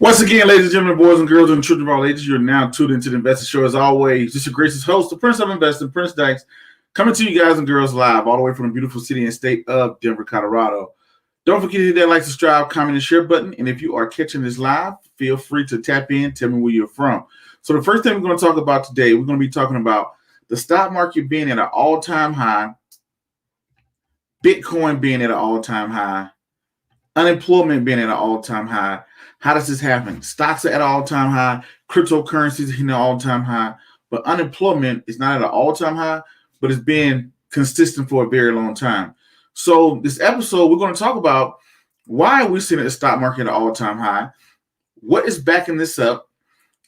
Once again, ladies and gentlemen, boys and girls, and children of all ages, you're now tuned into the Investor Show. As always, this is your gracious host, the Prince of Investing, Prince Dykes, coming to you guys and girls live all the way from the beautiful city and state of Denver, Colorado. Don't forget to hit that like, subscribe, comment, and share button. And if you are catching this live, feel free to tap in, tell me where you're from. So the first thing we're going to talk about today, we're going to be talking about the stock market being at an all-time high, Bitcoin being at an all-time high, unemployment being at an all-time high. How does this happen? Stocks are at an all-time high. Cryptocurrencies are hitting an all-time high. But unemployment is not at an all-time high, but it's been consistent for a very long time. So this episode, we're going to talk about why are we seeing the stock market at an all-time high? What is backing this up?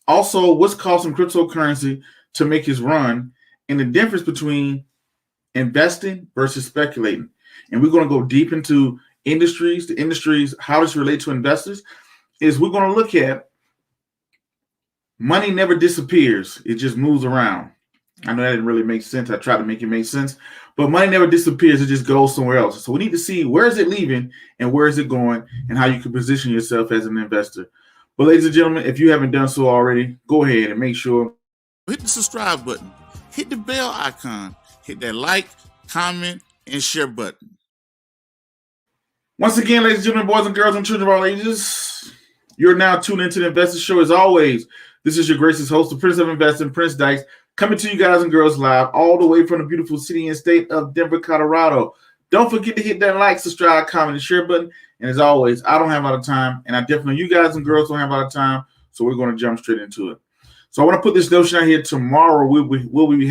Also, what's causing cryptocurrency to make its run? And the difference between investing versus speculating. And we're going to go deep into the industries, how does it relate to investors? Is we're going to look at money never disappears. It just moves around. I know that didn't really make sense. I tried to make it make sense. But money never disappears. It just goes somewhere else. So we need to see where is it leaving and where is it going and how you can position yourself as an investor. But ladies and gentlemen, if you haven't done so already, go ahead and make sure. Hit the subscribe button. Hit the bell icon. Hit that like, comment, and share button. Once again, ladies and gentlemen, boys and girls, and children of all ages, you're now tuned into the Investor Show. As always, this is your gracious host, the Prince of Investing, Prince Dykes, coming to you guys and girls live all the way from the beautiful city and state of Denver, Colorado. Don't forget to hit that like, subscribe, comment, and share button. And as always, I don't have a lot of time, and I definitely, you guys and girls don't have a lot of time, so we're going to jump straight into it. So I want to put this notion out here. Tomorrow we'll be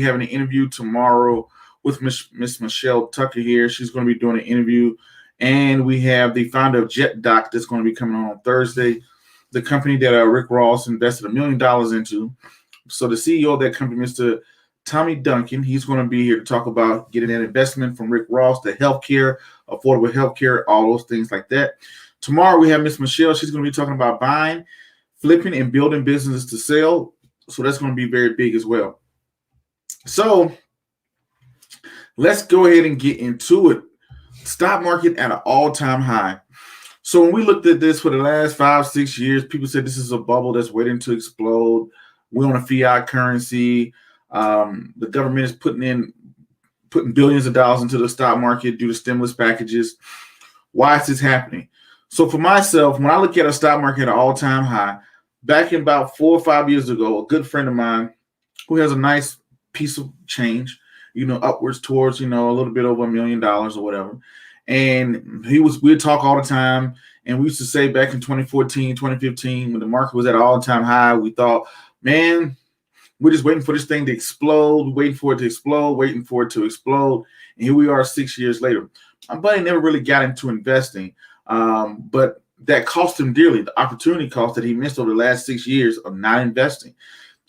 having an interview tomorrow with Miss Michelle Tucker here. She's going to be doing an interview. And we have the founder of JetDoc that's going to be coming on Thursday, the company that Rick Ross invested $1 million into. So the CEO of that company, Mr. Tommy Duncan, he's going to be here to talk about getting that investment from Rick Ross, the healthcare, affordable healthcare, all those things like that. Tomorrow we have Miss Michelle. She's going to be talking about buying, flipping, and building businesses to sell. So that's going to be very big as well. So let's go ahead and get into it. Stock market at an all-time high. So when we looked at this for the last 5-6 years, people said this is a bubble that's waiting to explode. We're on a fiat currency. The government is putting billions of dollars into the stock market due to stimulus packages. Why is this happening? So for myself, when I look at a stock market at an all-time high, back in about 4 or 5 years ago, a good friend of mine who has a nice piece of change, upwards towards, a little bit over $1 million or whatever. And we'd talk all the time. And we used to say back in 2014, 2015, when the market was at an all-time high, we thought, man, we're just waiting for this thing to explode. We're waiting for it to explode. And here we are 6 years later. My buddy never really got into investing, but that cost him dearly, the opportunity cost that he missed over the last 6 years of not investing.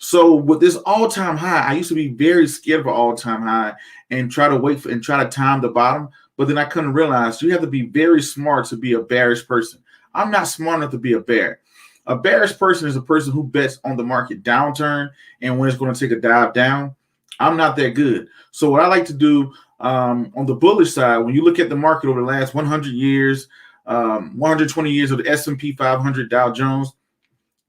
So with this all-time high, I used to be very scared of an all-time high and try to time the bottom. But then I couldn't realize you have to be very smart to be a bearish person. I'm not smart enough to be a bear. A bearish person is a person who bets on the market downturn and when it's going to take a dive down. I'm not that good. So what I like to do on the bullish side, when you look at the market over the last 100 years, 120 years of the S&P 500 Dow Jones,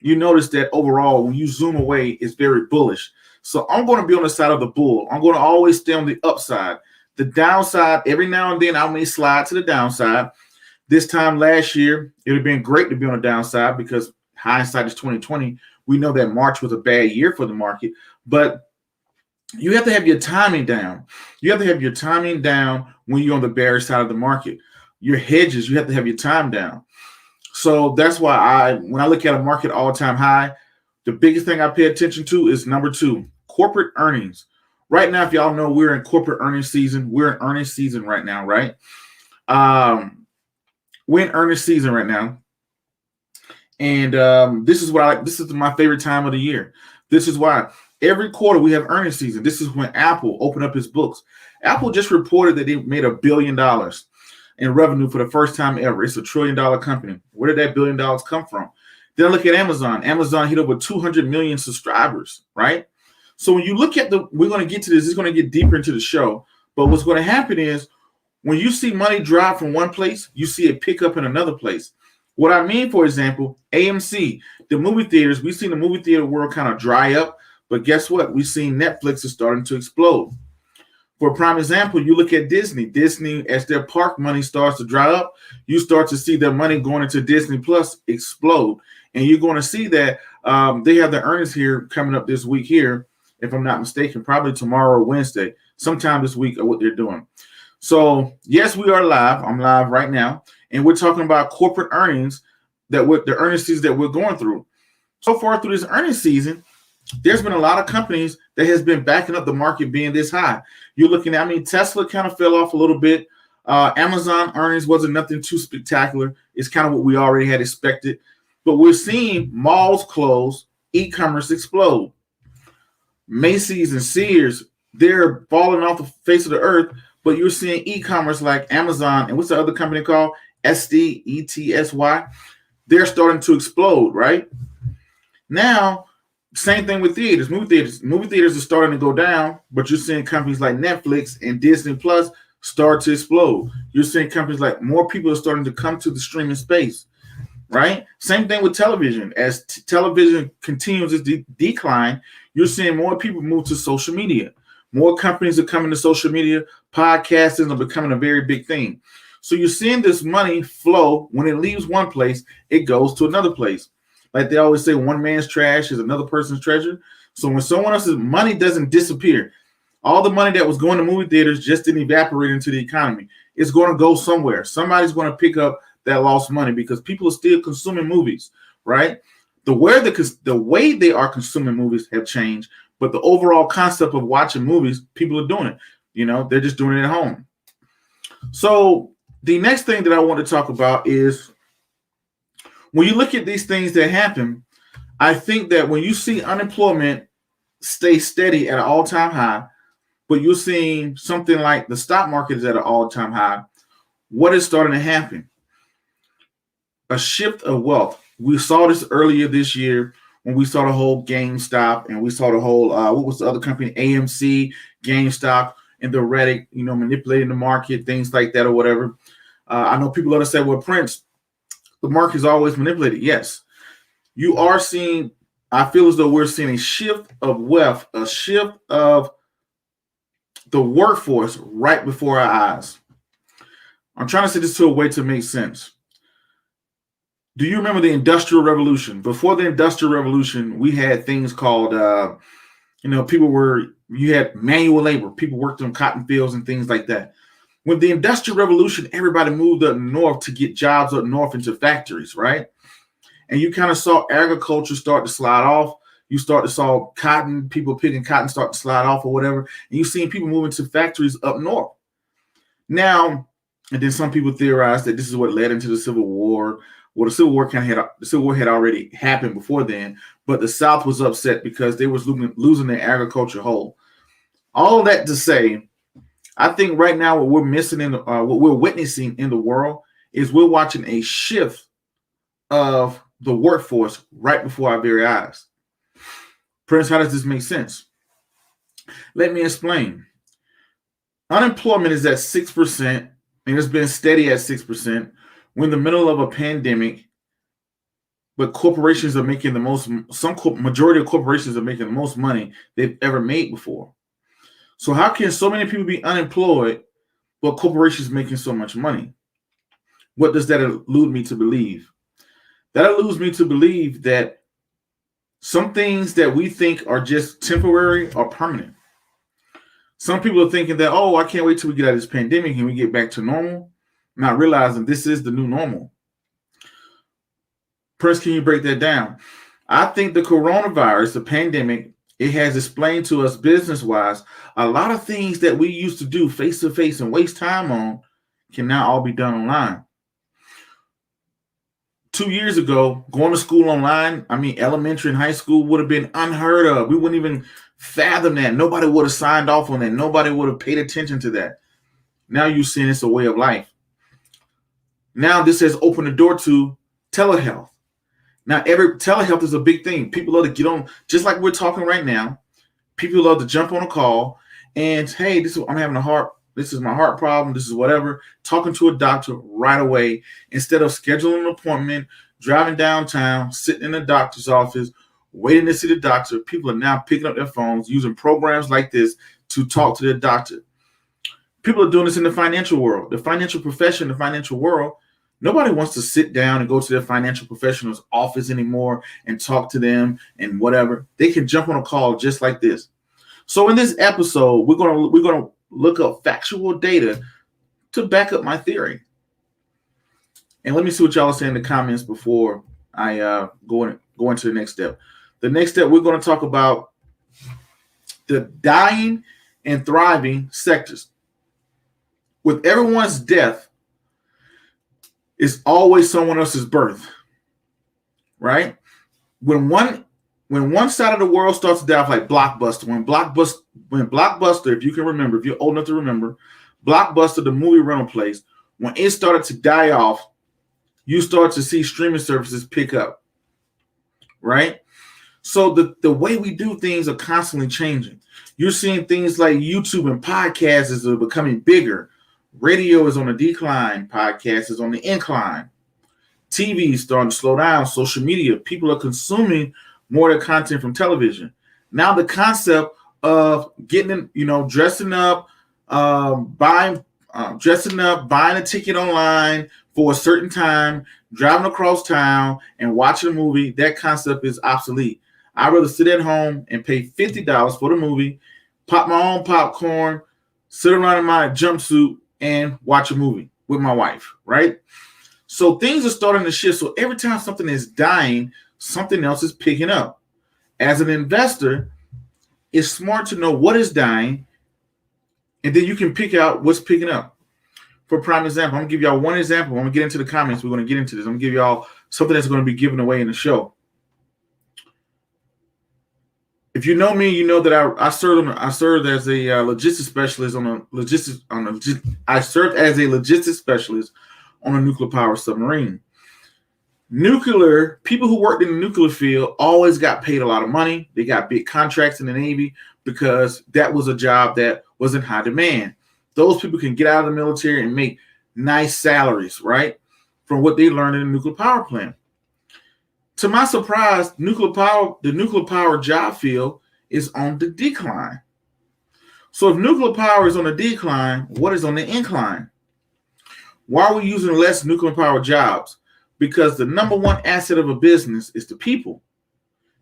you notice that overall, when you zoom away, it's very bullish. So I'm going to be on the side of the bull. I'm going to always stay on the upside. The downside, every now and then, I may slide to the downside. This time last year, it would have been great to be on the downside because hindsight is 2020. We know that March was a bad year for the market, but you have to have your timing down. You have to have your timing down when you're on the bearish side of the market. Your hedges, you have to have your time down. So that's why when I look at a market all-time high, the biggest thing I pay attention to is number 2, corporate earnings. Right now, if y'all know, we're in corporate earnings season. We're in earnings season right now, right? We're in earnings season right now. And this is my favorite time of the year. This is why every quarter we have earnings season. This is when Apple opened up its books. Apple just reported that they made $1 billion in revenue for the first time ever. It's $1 trillion company. Where did that $1 billion come from? Then I look at Amazon. Amazon hit over 200 million subscribers, right? So when you look at we're going to get to this. It's going to get deeper into the show. But what's going to happen is when you see money drop from one place, you see it pick up in another place. What I mean, for example, AMC, the movie theaters, we've seen the movie theater world kind of dry up, but guess what? We've seen Netflix is starting to explode. For a prime example, you look at Disney. Disney, as their park money starts to dry up, you start to see their money going into Disney Plus explode. And you're going to see that they have the earnings here coming up this week here, if I'm not mistaken, probably tomorrow or Wednesday, sometime this week of what they're doing. So, yes, we are live. I'm live right now. And we're talking about corporate earnings, that with the earnings season that we're going through. So far through this earnings season, there's been a lot of companies that has been backing up the market being this high. You're looking at, Tesla kind of fell off a little bit. Amazon earnings wasn't nothing too spectacular. It's kind of what we already had expected. But we're seeing malls close, e-commerce explode. Macy's and Sears, they're falling off the face of the earth, but you're seeing e-commerce like Amazon and what's the other company called? SDETSY. They're starting to explode, right? Now, same thing with theaters. Movie theaters are starting to go down, but you're seeing companies like Netflix and Disney Plus start to explode. You're seeing companies like more people are starting to come to the streaming space, right? Same thing with television. As television continues its decline, you're seeing more people move to social media. More companies are coming to social media. Podcasting are becoming a very big thing. So you're seeing this money flow. When it leaves one place, it goes to another place. Like they always say, one man's trash is another person's treasure. So when someone else's money doesn't disappear, all the money that was going to movie theaters just didn't evaporate into the economy. It's going to go somewhere. Somebody's going to pick up that lost money because people are still consuming movies, right? The way they are consuming movies have changed, but the overall concept of watching movies, people are doing it. They're just doing it at home. So the next thing that I want to talk about is when you look at these things that happen, I think that when you see unemployment stay steady at an all-time high, but you're seeing something like the stock market is at an all-time high, what is starting to happen? A shift of wealth. We saw this earlier this year when we saw the whole GameStop and we saw the whole, what was the other company? AMC, GameStop, and the Reddit, manipulating the market, things like that or whatever. I know people love to say, well, Prince, the market is always manipulated. Yes, you are seeing, I feel as though we're seeing a shift of wealth, a shift of the workforce right before our eyes. I'm trying to say this to a way to make sense. Do you remember the Industrial Revolution? Before the Industrial Revolution, we had things called, you had manual labor. People worked on cotton fields and things like that. With the Industrial Revolution, everybody moved up north to get jobs up north into factories, right? And you kind of saw agriculture start to slide off. You start to saw cotton, people picking cotton start to slide off or whatever. And you've seen people moving to factories up north. Now, and then some people theorize that this is what led into the Civil War. Well, the Civil War had already happened before then, but the South was upset because they was losing their agriculture whole. All of that to say, I think right now what we're missing what we're witnessing in the world is we're watching a shift of the workforce right before our very eyes. Prince, how does this make sense? Let me explain. Unemployment is at 6%, and it's been steady at 6%. We're in the middle of a pandemic, but corporations are making majority of corporations are making the most money they've ever made before. So how can so many people be unemployed, but corporations making so much money? What does that allude me to believe? That alludes me to believe that some things that we think are just temporary are permanent. Some people are thinking that, I can't wait till we get out of this pandemic and we get back to normal, not realizing this is the new normal. Prince, can you break that down? I think the coronavirus, the pandemic, it has explained to us business-wise, a lot of things that we used to do face-to-face and waste time on can now all be done online. 2 years ago, going to school online, elementary and high school would have been unheard of. We wouldn't even fathom that. Nobody would have signed off on that. Nobody would have paid attention to that. Now you're seeing it's a way of life. Now this has opened the door to telehealth. Now telehealth is a big thing. People love to get on, just like we're talking right now. People love to jump on a call and, hey, I'm having a heart This is my heart problem. This is whatever. Talking to a doctor right away instead of scheduling an appointment, driving downtown, sitting in the doctor's office, waiting to see the doctor. People are now picking up their phones, using programs like this to talk to their doctor. People are doing this in the financial world, the financial profession, the financial world. Nobody wants to sit down and go to their financial professional's office anymore and talk to them and whatever. They can jump on a call just like this. So in this episode, we're gonna look up factual data to back up my theory. And let me see what y'all are saying in the comments before I go into the next step. The next step, we're going to talk about the dying and thriving sectors. With everyone's death, it's always someone else's birth, right? When one side of the world starts to die off, like Blockbuster, when Blockbuster, if you can remember, if you're old enough to remember, Blockbuster, the movie rental place, when it started to die off, you start to see streaming services pick up, right? So the way we do things are constantly changing. You're seeing things like YouTube and podcasts are becoming bigger. Radio is on the decline. Podcast is on the incline. TV is starting to slow down. Social media, people are consuming more of the content from television. Now the concept of getting, dressing up, buying a ticket online for a certain time, driving across town and watching a movie, that concept is obsolete. I'd rather sit at home and pay $50 for the movie, pop my own popcorn, sit around in my jumpsuit and watch a movie with my wife, right? So things are starting to shift. So every time something is dying, something else is picking up. As an investor, it's smart to know what is dying, and then you can pick out what's picking up. For prime example, I'm going to give y'all one example. I'm going to get into the comments. We're going to get into this. I'm going to give y'all something that's going to be given away in the show. If you know me, you know that I served as a logistics specialist I served as a logistics specialist on a nuclear power submarine. People who worked in the nuclear field always got paid a lot of money. They got big contracts in the Navy because that was a job that was in high demand. Those people can get out of the military and make nice salaries, right, from what they learned in the nuclear power plant. To my surprise, the nuclear power job field is on the decline. So if nuclear power is on the decline, what is on the incline? Why are we using less nuclear power jobs? Because the number one asset of a business is the people.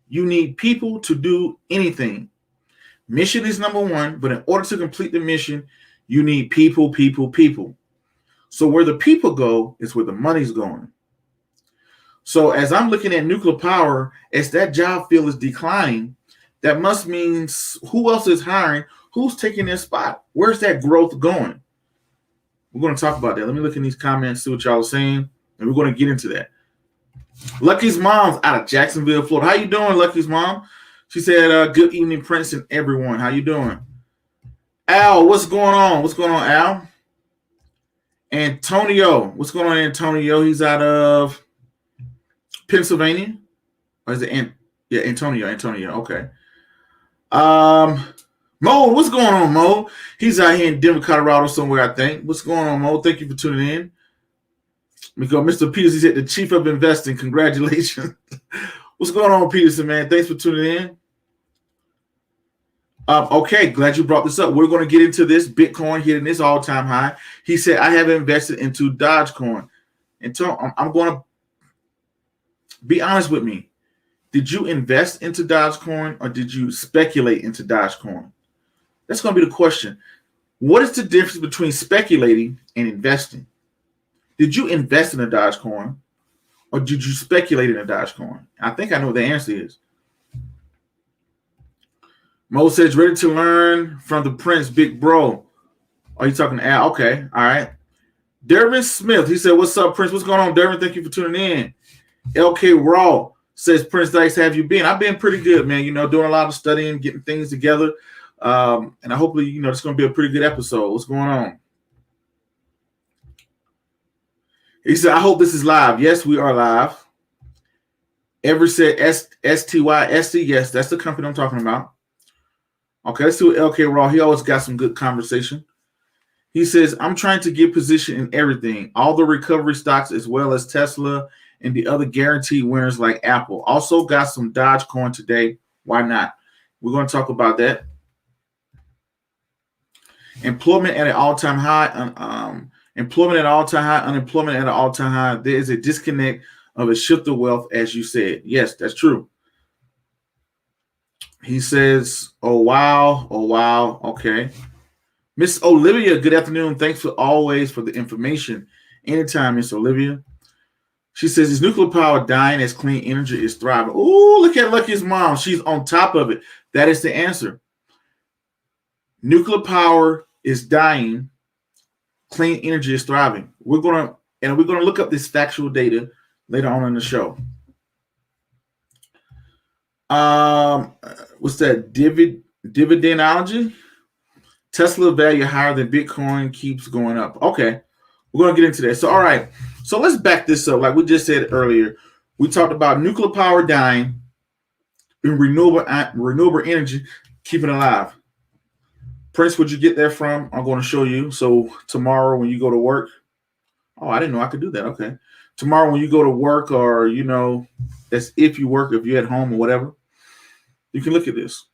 You need people to do anything. Mission is number one, but in order to complete the mission, you need people. So where the people go is where the money's going. So as I'm looking at nuclear power, as that job field is declining, that must mean who else is hiring? Who's taking their spot? Where's that growth going? We're going to talk about that. Let me look in these comments, see what y'all are saying, and we're going to get into that. Lucky's mom's out of Jacksonville, Florida. How you doing, Lucky's mom? She said, good evening, Prince and everyone. How you doing? Al, what's going on? What's going on, Al? Antonio. What's going on, Antonio? He's out of Pennsylvania. Or is it Antonio? Okay. Mo, what's going on, Mo? He's out here in Denver, Colorado somewhere, I think. What's going on, Mo? Thank you for tuning in. We go, Mr. Peters, he's at the Chief of Investing. Congratulations. What's going on, Peterson, man? Thanks for tuning in. Okay, glad you brought this up. We're going to get into this. Bitcoin hitting this all-time high. He said, I have invested into Dogecoin. And so I'm going to be honest with me. Did you invest into Dogecoin or did you speculate into Dogecoin? That's going to be the question. What is the difference between speculating and investing? Did you invest in a Dogecoin or did you speculate in a Dogecoin? I think I know what the answer is. Mo says, ready to learn from the Prince, big bro. Are you talking to Al? Okay, all right. Dervin Smith, he said, what's up, Prince? What's going on, Dervin? Thank you for tuning in. LK Raw says, Prince Dykes, have you been? I've been pretty good, man. Doing a lot of studying, getting things together. And I hopefully, it's going to be a pretty good episode. What's going on? He said, I hope this is live. Yes, we are live. Ever said STYST? Yes, that's the company I'm talking about. Okay, let's see what LK Raw. He always got some good conversation. He says, I'm trying to get position in everything, all the recovery stocks as well as Tesla and the other guaranteed winners like Apple. Also got some Dogecoin today. Why not? We're going to talk about that. Employment at an all-time high. Employment at an all-time high. Unemployment at an all-time high. There is a disconnect of a shift of wealth, as you said. Yes, that's true. He says, oh, wow. Oh, wow. Okay. Miss Olivia, good afternoon. Thanks for always for the information. Anytime, Miss Olivia. She says, is nuclear power dying as clean energy is thriving? Oh, look at Lucky's mom. She's on top of it. That is the answer. Nuclear power is dying. Clean energy is thriving. We're gonna look up this factual data later on in the show. What's that? Dividendology? Tesla value higher than Bitcoin keeps going up. Okay, we're going to get into that. So, all right. So let's back this up. Like we just said earlier, we talked about nuclear power dying and renewable energy keeping alive. Prince, where'd you get that from? I'm going to show you. So tomorrow when you go to work. Oh, I didn't know I could do that. Okay. Tomorrow when you go to work, or, you know, that's if you work, if you're at home or whatever, you can look at this.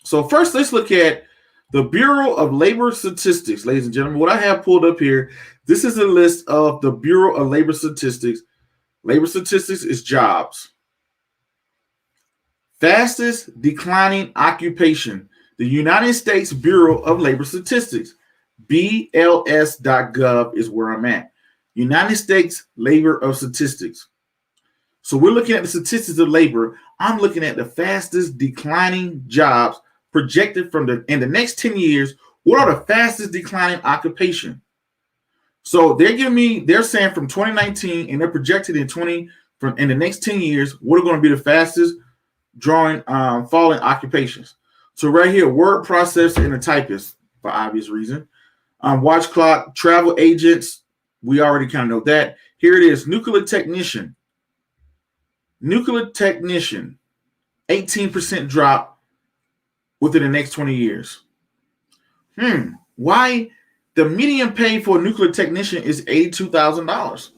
So first, let's look at the Bureau of Labor Statistics, ladies and gentlemen. What I have pulled up here, this is a list of the Bureau of Labor Statistics. Labor statistics is jobs. Fastest declining occupation, the United States Bureau of Labor Statistics. BLS.gov is where I'm at. United States Labor of Statistics. So we're looking at the statistics of labor. I'm looking at the fastest declining jobs projected in the next 10 years. What are the fastest declining occupation? So they're saying from 2019, and they're projected in the next 10 years, what are going to be the fastest falling occupations. So right here, word processor and a typist, for obvious reason. Watch clock, travel agents, we already kind of know that. Here it is, nuclear technician. Nuclear technician, 18% drop within the next 20 years. Why? The median pay for a nuclear technician is $82,000.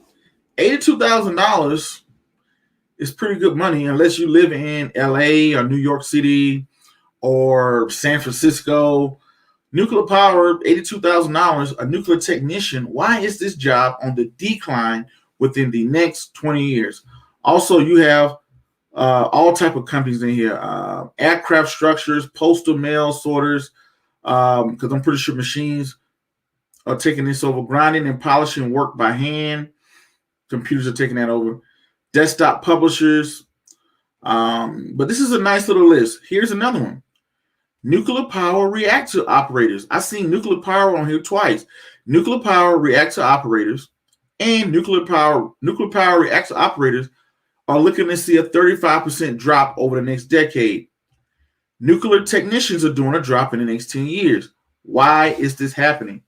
$82,000 is pretty good money unless you live in LA or New York City or San Francisco. Nuclear power, $82,000, a nuclear technician. Why is this job on the decline within the next 20 years? Also, you have all type of companies in here. Aircraft structures, postal mail sorters, because I'm pretty sure machines are taking this over. Grinding and polishing work by hand. Computers are taking that over. Desktop publishers. But this is a nice little list. Here's another one. Nuclear power reactor operators. I've seen nuclear power on here twice. Nuclear power reactor operators and nuclear power reactor operators are looking to see a 35% drop over the next decade. Nuclear technicians are doing a drop in the next 10 years. Why is this happening?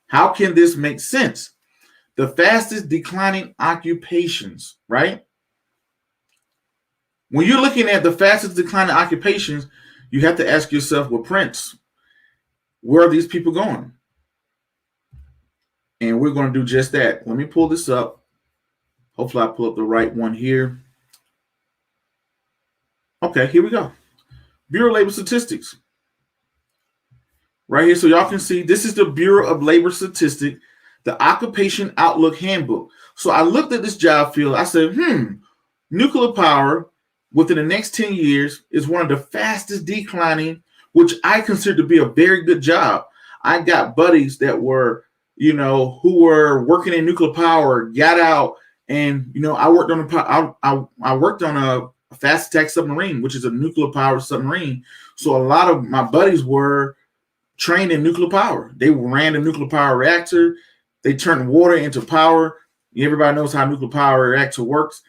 How can this make sense? The fastest declining occupations, right? When you're looking at the fastest declining occupations, you have to ask yourself, well, Prince, where are these people going? And we're going to do just that. Let me pull this up. Hopefully I pull up the right one here. Okay, here we go. Bureau of Labor Statistics. Right here, so y'all can see, this is the Bureau of Labor Statistics, the Occupation Outlook Handbook. So I looked at this job field. I said, nuclear power within the next 10 years is one of the fastest declining, which I consider to be a very good job. I got buddies that were, who were working in nuclear power, got out, and I worked on a fast attack submarine, which is a nuclear powered submarine. So a lot of my buddies were trained in nuclear power. They ran a nuclear power reactor. They turned water into power. Everybody knows how a nuclear power reactor works.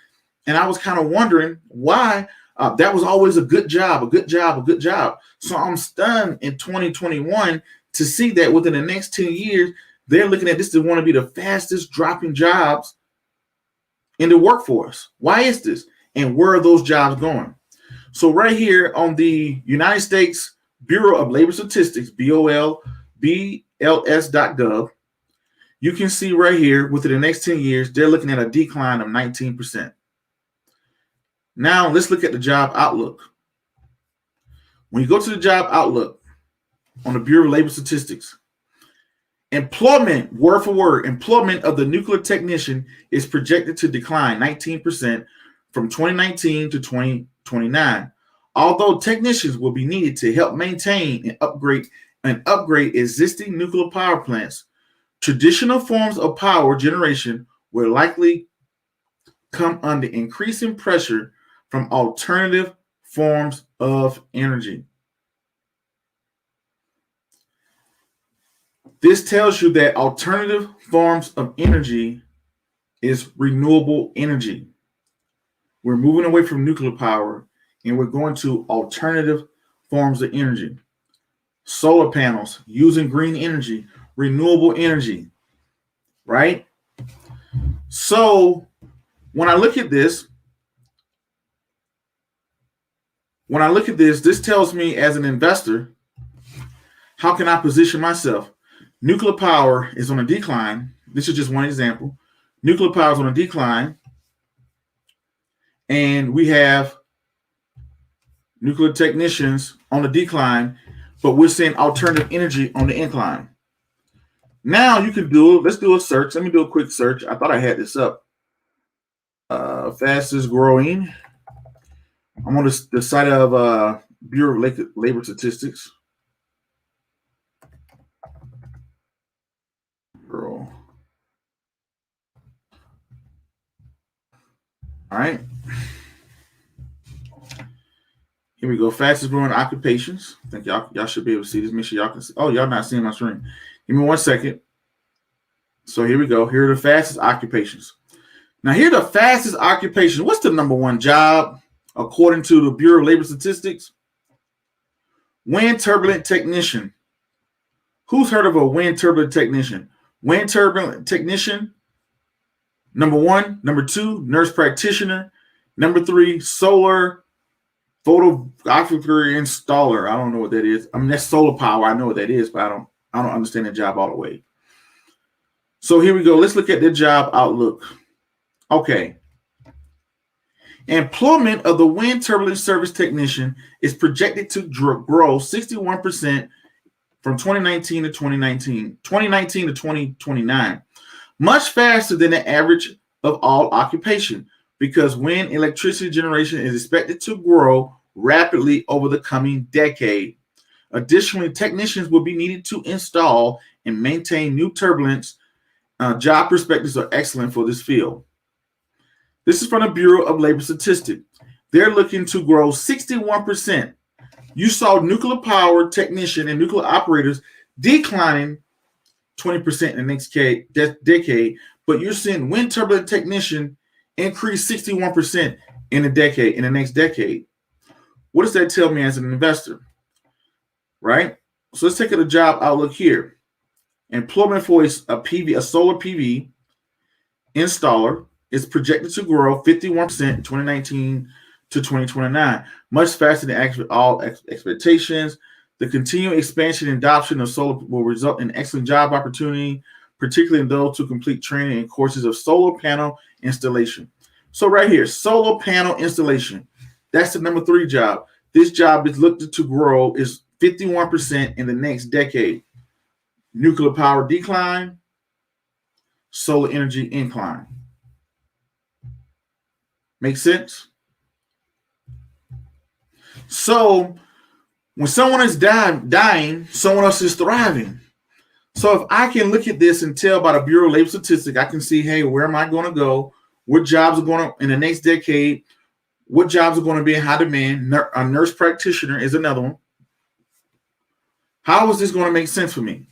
And I was kind of wondering why that was always a good job. So I'm stunned in 2021 to see that within the next 10 years, they're looking at this to want to be the fastest dropping jobs in the workforce. Why is this? And where are those jobs going? So right here on the United States Bureau of Labor Statistics, BLS.gov, ls.gov, you can see right here within the next 10 years, they're looking at a decline of 19%. Now let's look at the job outlook. When you go to the job outlook on the Bureau of Labor Statistics, employment, word for word, employment of the nuclear technician is projected to decline 19% from 2019 to 2029. Although technicians will be needed to help maintain and upgrade existing nuclear power plants, traditional forms of power generation will likely come under increasing pressure from alternative forms of energy. This tells you that alternative forms of energy is renewable energy. We're moving away from nuclear power and we're going to alternative forms of energy. Solar panels, using green energy, renewable energy, right? So when I look at this, this tells me as an investor, how can I position myself? Nuclear power is on a decline. This is just one example. Nuclear power is on a decline. And we have nuclear technicians on the decline, but we're seeing alternative energy on the incline. Now you can let's do a search. Let me do a quick search. I thought I had this up. Fastest growing. I'm on the site of Bureau of Labor Statistics. Girl. All right. Here we go. Fastest growing occupations. I think y'all should be able to see this. Make sure y'all can see. Oh, y'all not seeing my screen. Give me 1 second. So here we go. Here are the fastest occupations. Now, here are the fastest occupations. What's the number one job according to the Bureau of Labor Statistics? Wind turbulent technician. Who's heard of a wind turbulent technician? Wind turbulent technician. Number one. Number two, nurse practitioner. Number three, solar photographic installer. I don't know what that is. I mean, that's solar power. I know what that is, but I don't understand the job all the way. So here we go. Let's look at the job outlook. Okay. Employment of the wind turbulent service technician is projected to grow 61% from 2019 to 2029, much faster than the average of all occupation, because wind electricity generation is expected to grow rapidly over the coming decade. Additionally, technicians will be needed to install and maintain new turbulence. Job perspectives are excellent for this field. This is from the Bureau of Labor Statistics. They're looking to grow 61%. You saw nuclear power technician and nuclear operators declining 20% in the next decade, but you're seeing wind turbine technician increase 61% in the next decade. What does that tell me as an investor? Right? So let's take a job outlook here. Employment for a solar PV installer is projected to grow 51% in 2019 to 2029, much faster than all expectations. The continued expansion and adoption of solar will result in excellent job opportunity, particularly in those who complete training and courses of solar panel installation. So right here, solar panel installation. That's the number 3 job. This job is looked to grow is 51% in the next decade. Nuclear power decline, solar energy incline. Make sense? So when someone is dying, someone else is thriving. So if I can look at this and tell by the Bureau of Labor Statistics, I can see, hey, where am I going to go? What jobs are going to, in the next decade, what jobs are going to be in high demand? A nurse practitioner is another one. How is this going to make sense for me?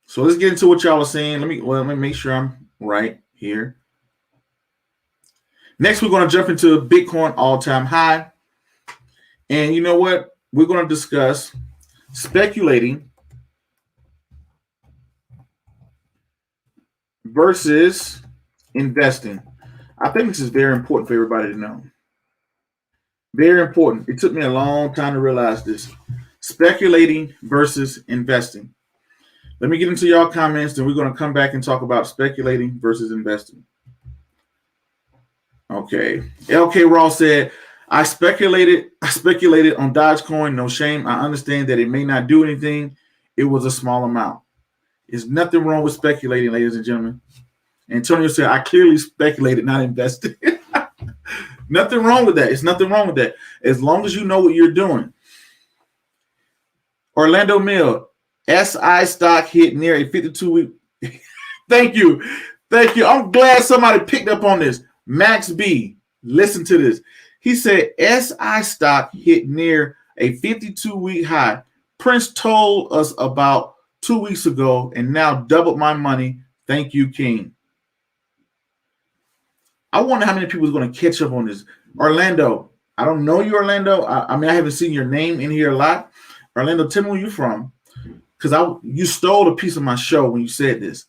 So let's get into what y'all are saying. Let me make sure I'm right here. Next, we're going to jump into Bitcoin all-time high. And you know what? We're going to discuss speculating versus investing. I think this is very important for everybody to know. Very important. It took me a long time to realize this. Speculating versus investing. Let me get into y'all comments, then we're going to come back and talk about speculating versus investing. Okay. LK Ross said, I speculated on Dogecoin. No shame. I understand that it may not do anything. It was a small amount. There's nothing wrong with speculating, ladies and gentlemen. Antonio said, I clearly speculated, not invested. Nothing wrong with that. It's nothing wrong with that. As long as you know what you're doing. Orlando Mill, SI stock hit near a 52-week. Thank you. Thank you. I'm glad somebody picked up on this. Max B, listen to this. He said SI stock hit near a 52-week high. Prince told us about 2 weeks ago and now doubled my money. Thank you, King. I wonder how many people is going to catch up on this. Orlando, I don't know you, Orlando. I mean, I haven't seen your name in here a lot. Orlando, tell me where you're from, because you stole a piece of my show when you said this.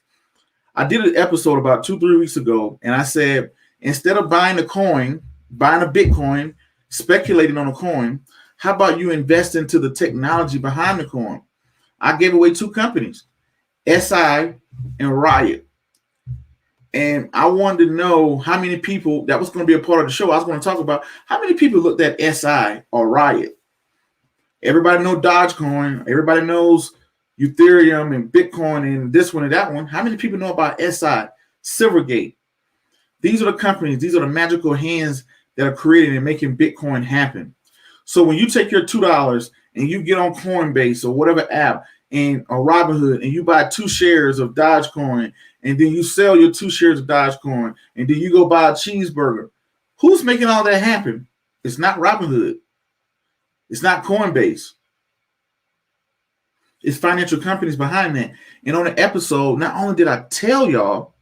I did an episode about 2-3 weeks ago, and I said, instead of buying a coin, buying a Bitcoin, speculating on a coin, how about you invest into the technology behind the coin? I gave away 2 companies, SI and Riot. And I wanted to know how many people, that was going to be a part of the show. I was going to talk about how many people looked at SI or Riot. Everybody knows Dogecoin. Everybody knows Ethereum and Bitcoin and this one and that one. How many people know about SI, Silvergate? These are the companies. These are the magical hands that are creating and making Bitcoin happen. So when you take your $2 and you get on Coinbase or whatever app and or Robinhood and you buy 2 shares of Dogecoin and then you sell your 2 shares of Dogecoin and then you go buy a cheeseburger, who's making all that happen? It's not Robinhood. It's not Coinbase. It's financial companies behind that. And on the episode, not only did I tell y'all,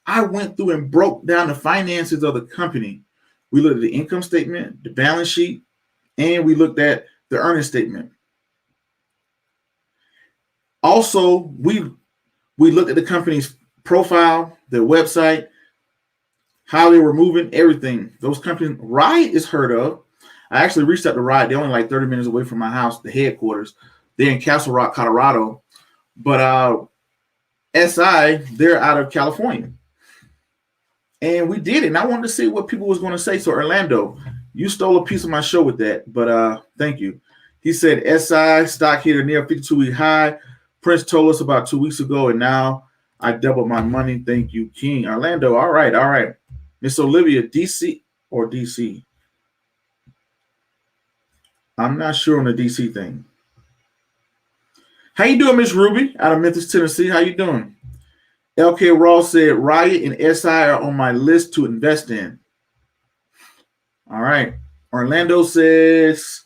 I went through and broke down the finances of the company. We looked at the income statement, the balance sheet, and we looked at the earnings statement. Also, we looked at the company's profile, their website, how they were moving, everything. Those companies, Riot is heard of. I actually reached out to Riot. They're only like 30 minutes away from my house, the headquarters. They're in Castle Rock, Colorado. But SI, they're out of California. And we did it. And I wanted to see what people was going to say. So Orlando, you stole a piece of my show with that. But thank you. He said SI stock hit a near 52-week high. Prince told us about 2 weeks ago, and now I doubled my money. Thank you, King. Orlando, all right. Miss Olivia, DC or DC? I'm not sure on the DC thing. How you doing, Miss Ruby, out of Memphis, Tennessee? How you doing? LK Ross said Riot and SI are on my list to invest in. All right. Orlando says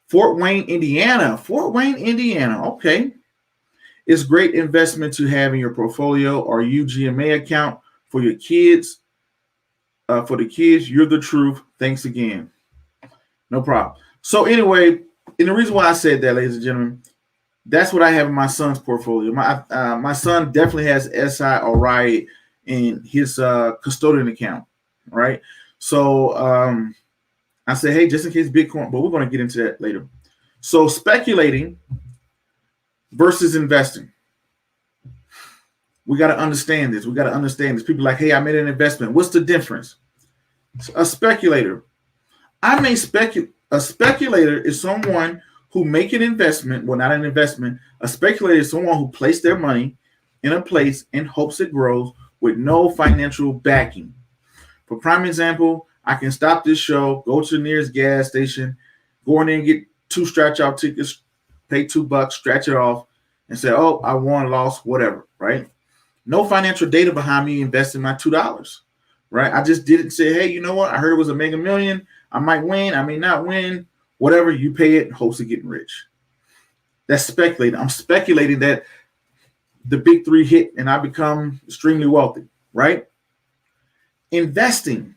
Fort Wayne, Indiana. Fort Wayne, Indiana. Okay. It's great investment to have in your portfolio or UGMA account for your kids. For the kids, you're the truth. Thanks again. No problem. So anyway, and the reason why I said that, ladies and gentlemen, that's what I have in my son's portfolio. My son definitely has SI or Riot in his custodian account, right? So I said, hey, just in case Bitcoin, but we're going to get into that later. So speculating versus investing. We got to understand this. People are like, hey, I made an investment. What's the difference? A speculator. A speculator is someone who make an investment. Well, not an investment. A speculator is someone who placed their money in a place and hopes it grows with no financial backing. For prime example, I can stop this show, go to the nearest gas station, go in there and get 2 scratch-off tickets, pay $2, scratch it off, and say, oh, I won, lost, whatever, right? No financial data behind me investing my $2, right? I just didn't say, hey, you know what? I heard it was a mega million. I might win. I may not win. Whatever, you pay it, hopes of getting rich. That's speculating. I'm speculating that the big 3 hit and I become extremely wealthy, right? Investing.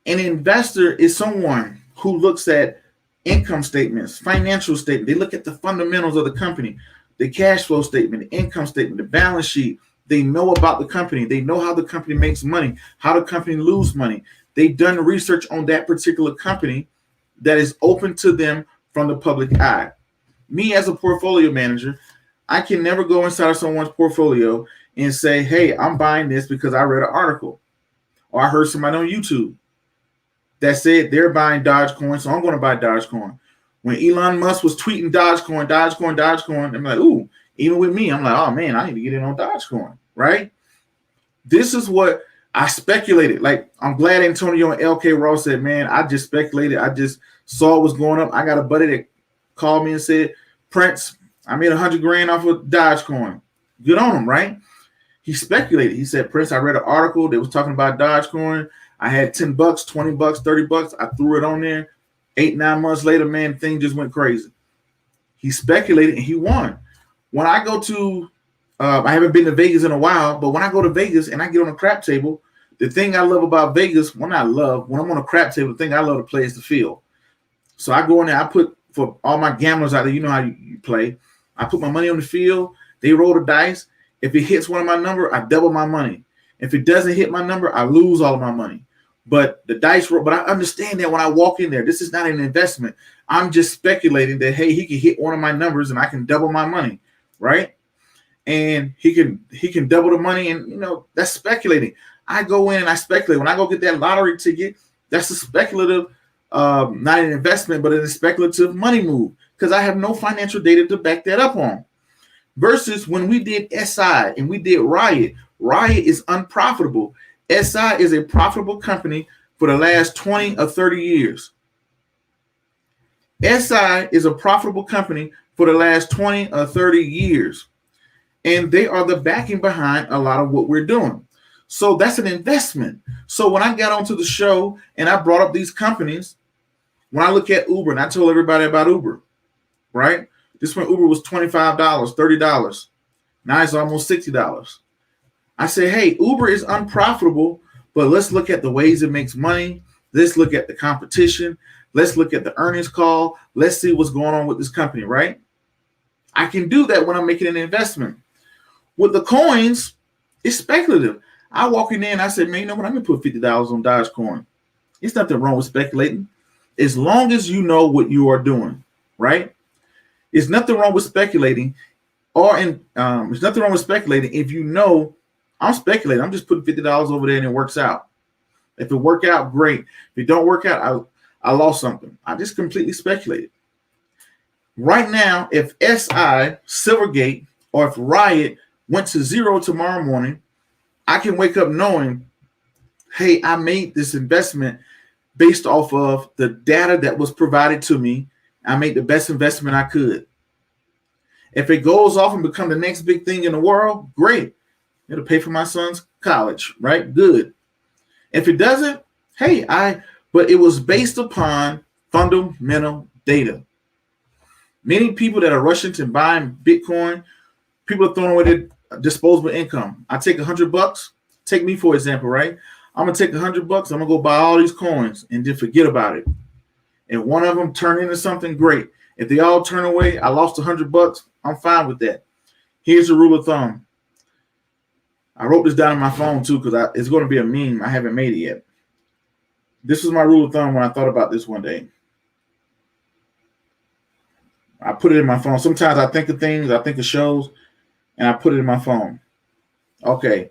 An investor is someone who looks at income statements, financial statement. They look at the fundamentals of the company, the cash flow statement, the income statement, the balance sheet. They know about the company. They know how the company makes money, how the company loses money. They've done research on that particular company that is open to them from the public eye. Me as a portfolio manager, I can never go inside of someone's portfolio and say, hey, I'm buying this because I read an article or I heard somebody on YouTube that said they're buying Dogecoin, so I'm going to buy Dogecoin. When Elon Musk was tweeting Dogecoin, I'm like, ooh, even with me, I'm like, oh man, I need to get in on Dogecoin, right? This is what I speculated. Like, I'm glad Antonio and LK Ross said, man, I just speculated. I just saw it was going up. I got a buddy that called me and said, Prince, I made 100 grand off of Dogecoin. Good on him, right? He speculated. He said, Prince, I read an article that was talking about Dogecoin. I had $10, $20, $30. I threw it on there. 8-9 months later, man, the thing just went crazy. He speculated and he won. When I go to, I haven't been to Vegas in a while, but when I go to Vegas and I get on a crap table, the thing I love about Vegas, when I'm on a crap table, the thing I love to play is the field. So I go in there, I put, for all my gamblers out there, you know how you play. I put my money on the field. They roll the dice. If it hits one of my number, I double my money. If it doesn't hit my number, I lose all of my money. But the dice roll, but I understand that when I walk in there, this is not an investment. I'm just speculating that, hey, he can hit one of my numbers and I can double my money, right? And he can double the money, and you know, that's speculating. I go in and I speculate. When I go get that lottery ticket, that's a speculative, not an investment, but a speculative money move because I have no financial data to back that up on. Versus when we did SI and we did Riot. Riot is unprofitable. SI is a profitable company for the last 20 or 30 years. SI is a profitable company for the last 20 or 30 years. And they are the backing behind a lot of what we're doing. So that's an investment. So when I got onto the show and I brought up these companies, when I look at Uber and I told everybody about Uber, right? This when Uber was $25, $30. Now it's almost $60. I say, hey, Uber is unprofitable, but let's look at the ways it makes money. Let's look at the competition. Let's look at the earnings call. Let's see what's going on with this company, right? I can do that when I'm making an investment. With the coins, it's speculative. I walk in there and I say, man, you know what? I'm going to put $50 on Dogecoin. There's nothing wrong with speculating as long as you know what you are doing, right? There's nothing wrong with speculating there's nothing wrong with speculating if you know I'm speculating. I'm just putting $50 over there and it works out. If it work out, great. If it don't work out, I lost something. I just completely speculated. Right now, if SI, Silvergate, or if Riot went to zero tomorrow morning, I can wake up knowing, hey, I made this investment based off of the data that was provided to me. I made the best investment I could. If it goes off and become the next big thing in the world, great. It'll pay for my son's college, right? Good. If it doesn't, hey, but it was based upon fundamental data. Many people that are rushing to buying Bitcoin, people are throwing away their disposable income. I take $100. Take me for example, right? I'm gonna take $100. I'm gonna go buy all these coins and then forget about it. And one of them turn into something great. If they all turn away, I lost $100. I'm fine with that. Here's the rule of thumb. I wrote this down on my phone too because it's going to be a meme. I haven't made it yet. This was my rule of thumb when I thought about this one day. I put it in my phone. Sometimes I think of things, I think of shows, and I put it in my phone. Okay.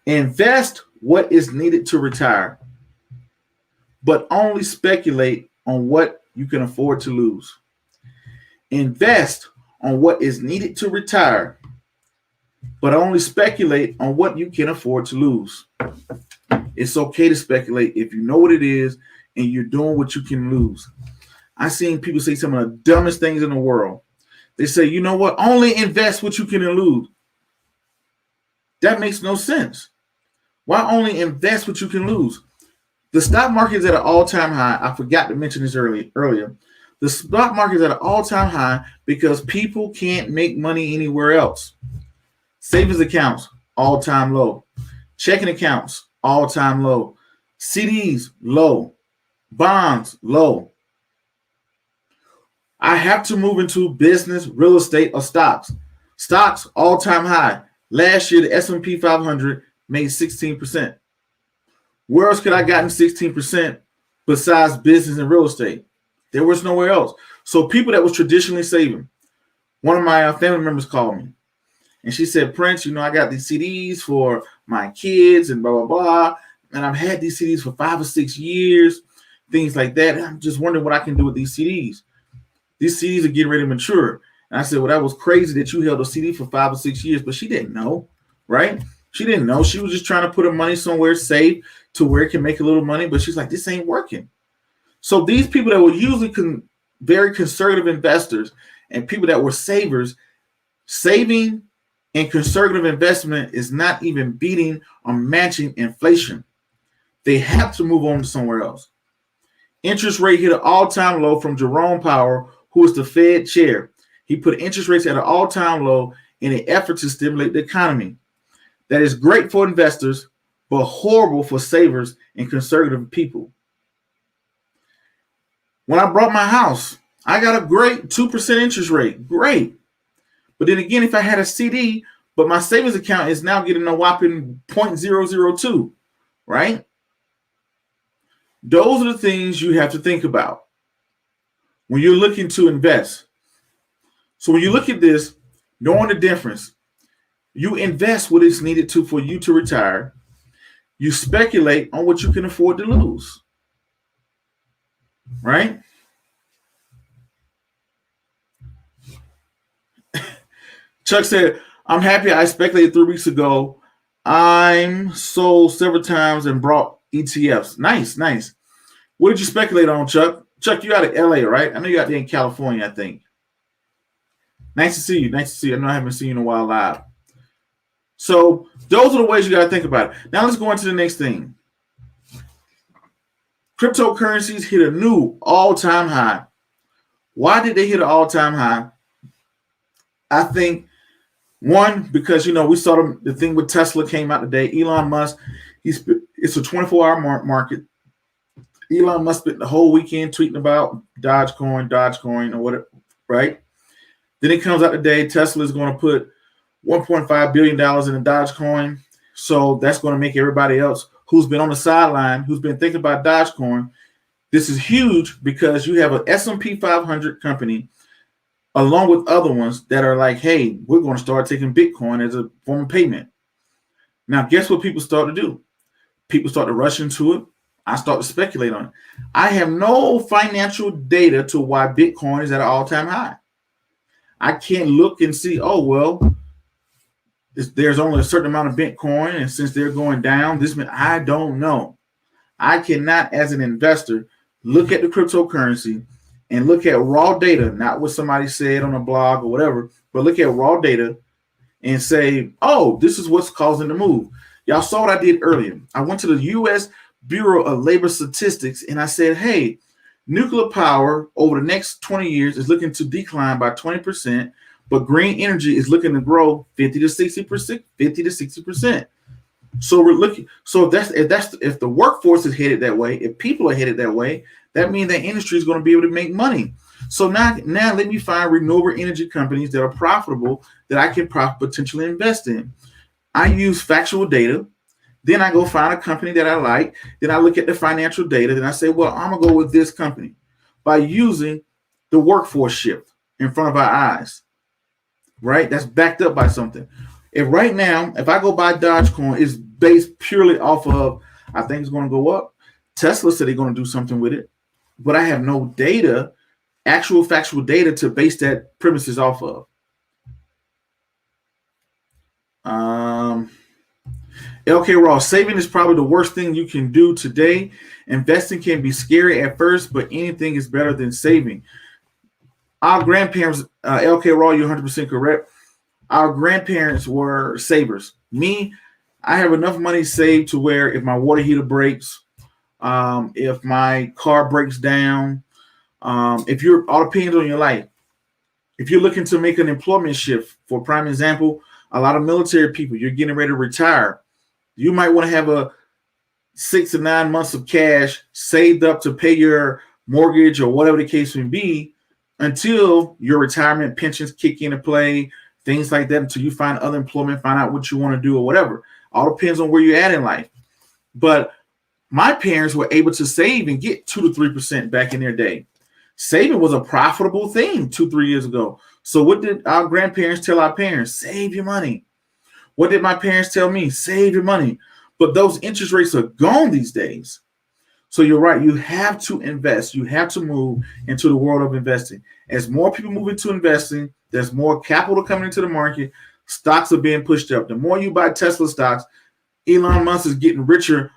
Invest what is needed to retire, but only speculate on what you can afford to lose. Invest on what is needed to retire, but only speculate on what you can afford to lose. It's okay to speculate if you know what it is and you're doing what you can lose. I've seen people say some of the dumbest things in the world. They say, you know what? Only invest what you can lose. That makes no sense. Why only invest what you can lose? The stock market is at an all-time high. I forgot to mention this earlier. The stock market is at an all-time high because people can't make money anywhere else. Savings accounts, all-time low. Checking accounts, all-time low. CDs, low. Bonds, low. I have to move into business, real estate, or stocks. Stocks, all-time high. Last year, the S&P 500 made 16%. Where else could I gotten 16% besides business and real estate? There was nowhere else. So people that was traditionally saving, one of my family members called me and she said, Prince, I got these CDs for my kids and blah, blah, blah. And I've had these CDs for 5 or 6 years, things like that. And I'm just wondering what I can do with these CDs. These CDs are getting ready to mature. And I said, well, that was crazy that you held a CD for 5 or 6 years, but she didn't know, right? She didn't know. She was just trying to put her money somewhere safe to where it can make a little money. But she's like, this ain't working. So these people that were usually very conservative investors and people that were savers, saving and conservative investment is not even beating or matching inflation. They have to move on to somewhere else. Interest rate hit an all-time low from Jerome Powell, who is the Fed chair. He put interest rates at an all-time low in an effort to stimulate the economy. That is great for investors, but horrible for savers and conservative people. When I bought my house, I got a great 2% interest rate. Great. But then again, if I had a CD, but my savings account is now getting a whopping 0.002, right? Those are the things you have to think about when you're looking to invest. So when you look at this, knowing the difference, you invest what is needed for you to retire. You speculate on what you can afford to lose, right? Chuck said, I'm happy I speculated 3 weeks ago. I'm sold several times and brought ETFs. Nice. What did you speculate on, Chuck? Chuck, you out of LA, right? I know you're out there in California, I think. Nice to see you. I know I haven't seen you in a while live. So those are the ways you got to think about it. Now let's go on to the next thing. Cryptocurrencies hit a new all-time high. Why did they hit an all-time high? I think, one, because, we saw the thing with Tesla came out today. Elon Musk, it's a 24-hour market. Elon Musk spent the whole weekend tweeting about Dogecoin, or whatever, right? Then it comes out today, Tesla is going to put $1.5 billion in the Dogecoin. So that's going to make everybody else who's been on the sideline, who's been thinking about Dogecoin, this is huge because you have an S&P 500 company along with other ones that are like, hey, we're going to start taking Bitcoin as a form of payment. Now, guess what people start to do? People start to rush into it. I start to speculate on it. I have no financial data to why Bitcoin is at an all-time high. I can't look and see, there's only a certain amount of Bitcoin, and since they're going down, I don't know. I cannot, as an investor, look at the cryptocurrency and look at raw data, not what somebody said on a blog or whatever, but look at raw data and say, this is what's causing the move. Y'all saw what I did earlier. I went to the U.S. Bureau of Labor Statistics and I said, hey, nuclear power over the next 20 years is looking to decline by 20%, but green energy is looking to grow 50 to 60%. So we're looking. So if the workforce is headed that way, if people are headed that way, that means that industry is going to be able to make money. So now let me find renewable energy companies that are profitable that I can potentially invest in. I use factual data. Then I go find a company that I like. Then I look at the financial data. Then I say, well, I'm going to go with this company by using the workforce shift in front of our eyes, right? That's backed up by something. If right now, if I go buy Dogecoin, it's based purely off of, I think it's going to go up. Tesla said they're going to do something with it, but I have no data, actual factual data to base that premises off of. LK Raw, saving is probably the worst thing you can do today. Investing can be scary at first, but anything is better than saving. Our grandparents, LK Raw, you're 100% correct. Our grandparents were savers. Me, I have enough money saved to where if my water heater breaks, if my car breaks down, all depends on your life. If you're looking to make an employment shift, for prime example, a lot of military people, you're getting ready to retire. You might want to have a 6 to 9 months of cash saved up to pay your mortgage or whatever the case may be until your retirement pensions kick into play, things like that, until you find other employment, find out what you want to do or whatever. All depends on where you're at in life. But my parents were able to save and get 2 to 3% back in their day. Saving was a profitable thing 2-3 years ago. So what did our grandparents tell our parents? Save your money. What did my parents tell me? Save your money. But those interest rates are gone these days. So you're right. You have to invest. You have to move into the world of investing. As more people move into investing, there's more capital coming into the market. Stocks are being pushed up. The more you buy Tesla stocks, Elon Musk is getting richer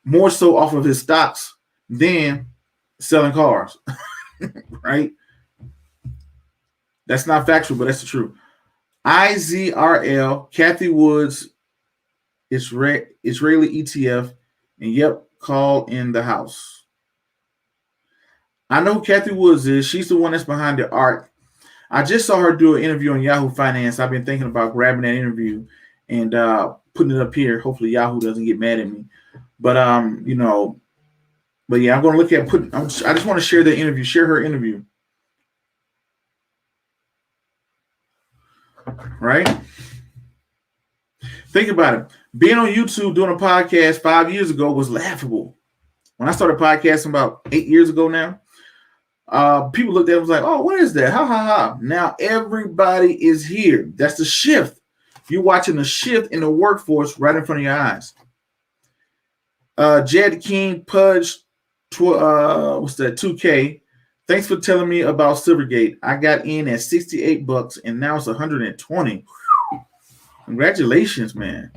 more so off of his stocks than selling cars, right? That's not factual, but that's the truth. IZRL, Kathy Woods, Israeli ETF, and yep, call in the house. I know who Kathy Woods is. She's the one that's behind the art. I just saw her do an interview on Yahoo Finance. I've been thinking about grabbing that interview and putting it up here. Hopefully Yahoo doesn't get mad at me. But but yeah, I'm going to look at I just want to share the interview, share her interview. Right? Think about it. Being on YouTube doing a podcast 5 years ago was laughable. When I started podcasting about 8 years ago now, people looked at it and was like, oh, what is that? Ha ha ha. Now everybody is here. That's the shift. You're watching the shift in the workforce right in front of your eyes. Jed King Pudge, what's that? 2K. Thanks for telling me about Silvergate. I got in at $68 and now it's 120. Congratulations, man.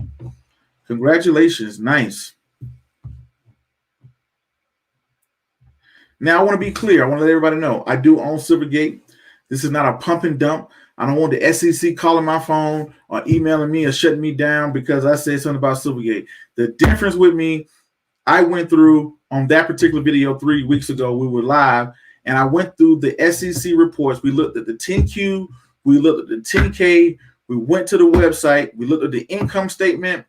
Congratulations. Nice. Now I want to be clear. I want to let everybody know I do own Silvergate. This is not a pump and dump. I don't want the SEC calling my phone or emailing me or shutting me down because I said something about Silvergate. The difference with me, I went through on that particular video 3 weeks ago. We were live, and I went through the SEC reports. We looked at the 10Q. We looked at the 10K. We went to the website. We looked at the income statement,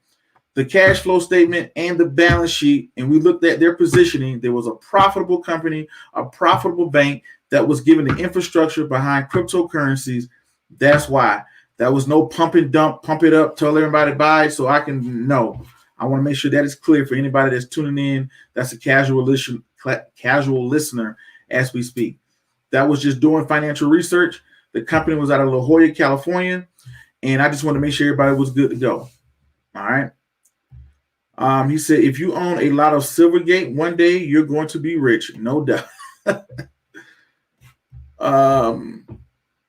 the cash flow statement, and the balance sheet, and we looked at their positioning. There was a profitable company, a profitable bank that was given the infrastructure behind cryptocurrencies. That's why. That was no pump and dump, pump it up, tell everybody buy so I can know. I want to make sure that is clear for anybody that's tuning in. That's a casual listener as we speak. That was just doing financial research. The company was out of La Jolla, California, and I just want to make sure everybody was good to go. All right. He said, if you own a lot of Silvergate, one day you're going to be rich. No doubt.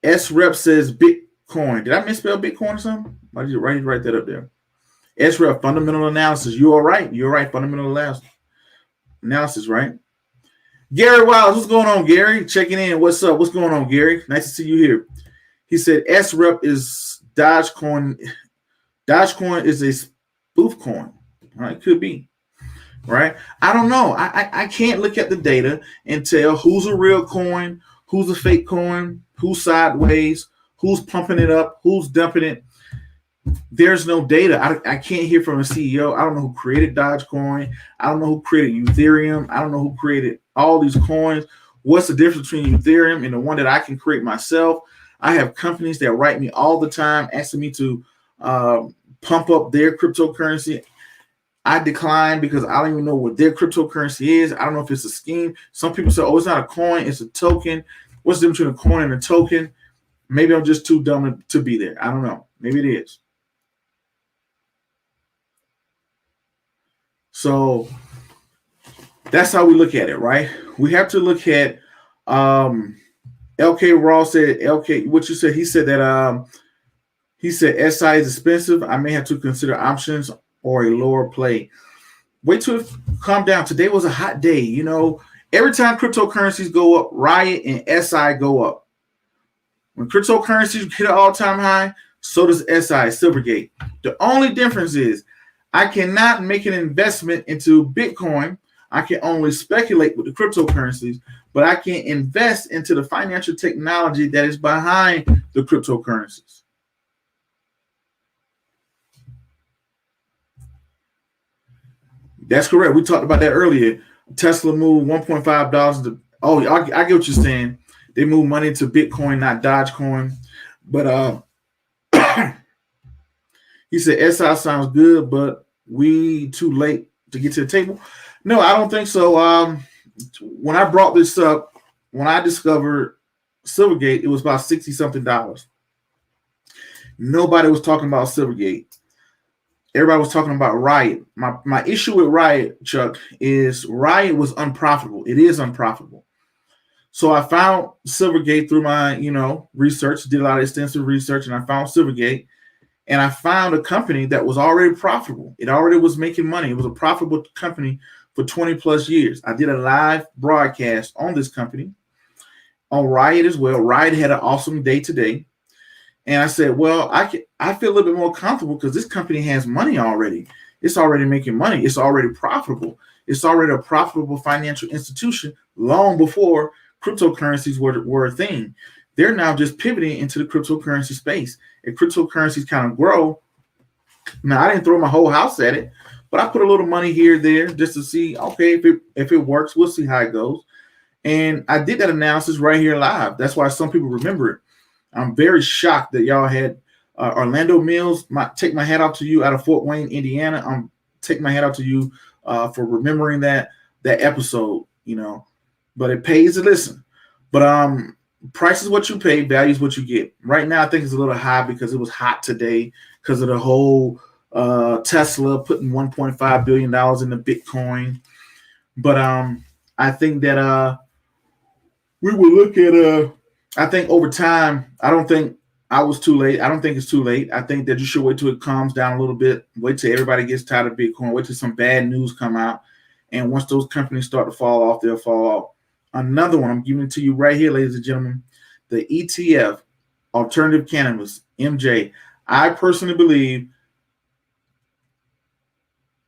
S-Rep says Bitcoin. Did I misspell Bitcoin or something? Why did you write that up there? S-Rep, fundamental analysis. You are right. You're right. Fundamental analysis, right? Gary Wiles, what's going on, Gary? Checking in. What's up? What's going on, Gary? Nice to see you here. He said S-Rep is Dogecoin. Dogecoin is a spoof coin. All right, could be. Right? I don't know. I can't look at the data and tell who's a real coin, who's a fake coin, who's sideways, who's pumping it up, who's dumping it. There's no data. I can't hear from a CEO. I don't know who created Dogecoin. I don't know who created Ethereum. I don't know who created all these coins. What's the difference between Ethereum and the one that I can create myself? I have companies that write me all the time asking me to pump up their cryptocurrency. I decline because I don't even know what their cryptocurrency is. I don't know if it's a scheme. Some people say, oh, it's not a coin, it's a token. What's the difference between a coin and a token? Maybe I'm just too dumb to be there. I don't know. Maybe it is. So that's how we look at it, right? We have to look at LK Ross said, LK, what you said, he said that he said SI is expensive. I may have to consider options or a lower play. Wait till it calm down. Today was a hot day. You know, every time cryptocurrencies go up, Riot and SI go up. When cryptocurrencies hit an all-time high, so does SI, Silvergate. The only difference is I cannot make an investment into Bitcoin. I can only speculate with the cryptocurrencies, but I can invest into the financial technology that is behind the cryptocurrencies. That's correct. We talked about that earlier. Tesla moved $1.5 to. Oh, I get what you're saying. They move money to Bitcoin, not Dogecoin. But he said SI sounds good, but we too late to get to the table. No, I don't think so. When I brought this up, when I discovered Silvergate, it was about $60 something. Nobody was talking about Silvergate. Everybody was talking about Riot. My issue with Riot, Chuck, is Riot was unprofitable. It is unprofitable. So I found Silvergate through my, research, did a lot of extensive research, and I found Silvergate, and I found a company that was already profitable. It already was making money. It was a profitable company for 20 plus years. I did a live broadcast on this company, on Riot as well. Riot had an awesome day today. And I said, well, I feel a little bit more comfortable because this company has money already. It's already making money. It's already profitable. It's already a profitable financial institution long before cryptocurrencies were a thing. They're now just pivoting into the cryptocurrency space. And cryptocurrencies kind of grow. Now, I didn't throw my whole house at it, but I put a little money here, there, just to see, okay, if it works, we'll see how it goes. And I did that analysis right here live. That's why some people remember it. I'm very shocked that y'all had Orlando Mills. Take my hat off to you out of Fort Wayne, Indiana. I'm taking my hat off to you for remembering that episode, But it pays to listen. But price is what you pay, value is what you get. Right now, I think it's a little high because it was hot today because of the whole Tesla putting $1.5 billion into Bitcoin. But I think that we will look at I think over time, I don't think I was too late. I don't think it's too late. I think that you should wait till it calms down a little bit. Wait till everybody gets tired of Bitcoin. Wait till some bad news come out. And once those companies start to fall off, they'll fall off. Another one, I'm giving it to you right here, ladies and gentlemen. The ETF, Alternative Cannabis, MJ. I personally believe